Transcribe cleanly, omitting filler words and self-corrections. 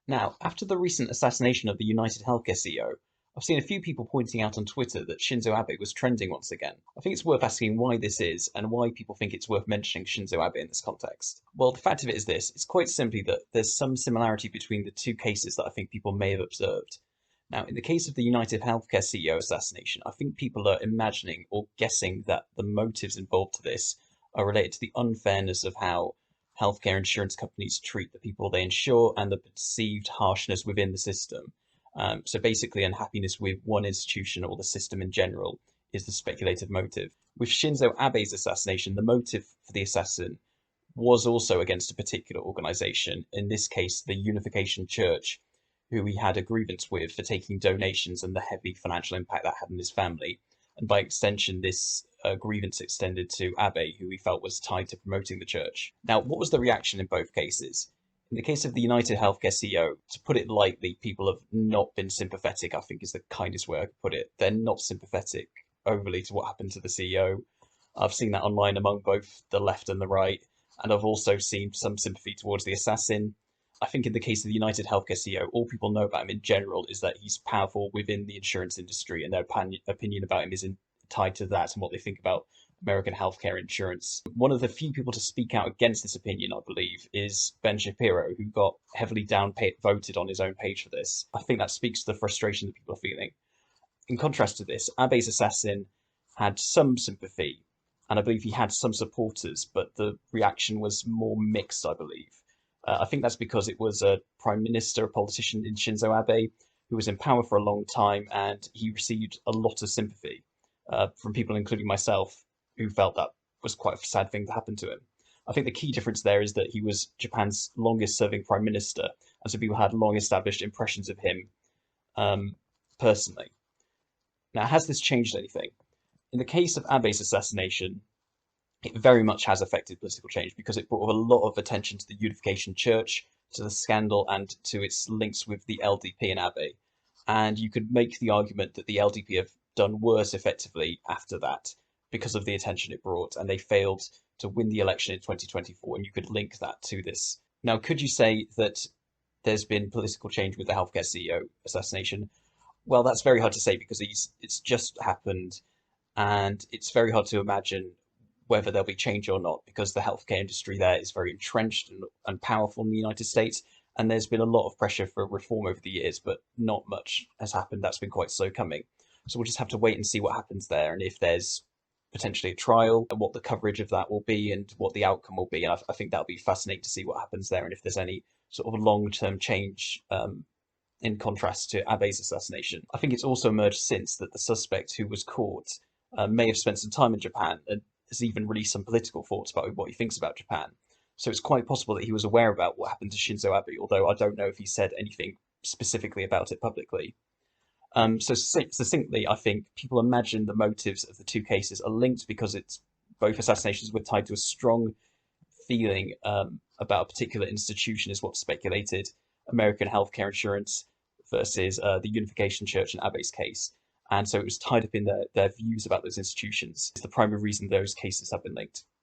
Now, after the recent assassination of the Unitedhealthcare CEO, I've seen a few people pointing out on Twitter that Shinzo Abe was trending once again. I think it's worth asking why this is and why people think it's worth mentioning Shinzo Abe in this context. Well, the fact of it is this, it's quite simply that there's some similarity between the two cases that I think people may have observed. Now, in the case of the Unitedhealthcare CEO assassination, I think people are imagining or guessing that the motives involved to this are related to the unfairness of how healthcare insurance companies treat the people they insure and the perceived harshness within the system. So basically, unhappiness with one institution or the system in general is the speculative motive. With Shinzo Abe's assassination, the motive for the assassin was also against a particular organization, in this case, the Unification Church, who he had a grievance with for taking donations and the heavy financial impact that had on his family. And by extension, this grievance extended to Abe, who he felt was tied to promoting the church. Now, what was the reaction in both cases? In the case of the Unitedhealthcare CEO, to put it lightly, people have not been sympathetic, I think is the kindest way I could put it. They're not sympathetic overly to what happened to the CEO. I've seen that online among both the left and the right, and I've also seen some sympathy towards the assassin. I think in the case of the Unitedhealthcare CEO, all people know about him in general is that he's powerful within the insurance industry, and their opinion about him is tied to that and what they think about American healthcare insurance. One of the few people to speak out against this opinion, I believe, is Ben Shapiro, who got heavily voted on his own page for this. I think that speaks to the frustration that people are feeling. In contrast to this, Abe's assassin had some sympathy, and I believe he had some supporters, but the reaction was more mixed, I believe. I think that's because it was a prime minister, a politician in Shinzo Abe, who was in power for a long time, and he received a lot of sympathy from people, including myself, who felt that was quite a sad thing to happen to him. I think the key difference there is that he was Japan's longest serving prime minister, and so people had long established impressions of him personally. Now, has this changed anything? In the case of Abe's assassination, it very much has affected political change because it brought a lot of attention to the Unification Church, to the scandal, and to its links with the LDP and Abe. And you could make the argument that the LDP have done worse effectively after that because of the attention it brought, and they failed to win the election in 2024, and you could link that to this. Now, could you say that there's been political change with the healthcare CEO assassination? Well, that's very hard to say because it's just happened, and it's very hard to imagine whether there'll be change or not, because the healthcare industry there is very entrenched and powerful in the United States. And there's been a lot of pressure for reform over the years, but not much has happened. That's been quite slow coming. So we'll just have to wait and see what happens there, and if there's potentially a trial, and what the coverage of that will be, and what the outcome will be. And I think that'll be fascinating to see what happens there, and if there's any sort of long-term change in contrast to Abe's assassination. I think it's also emerged since that the suspect who was caught may have spent some time in Japan and has even released some political thoughts about what he thinks about Japan. So it's quite possible that he was aware about what happened to Shinzo Abe, although I don't know if he said anything specifically about it publicly. So succinctly, I think people imagine the motives of the two cases are linked because it's both assassinations were tied to a strong feeling about a particular institution, is what's speculated, American healthcare insurance versus the Unification Church in Abe's case. And so it was tied up in their views about those institutions. It's the primary reason those cases have been linked.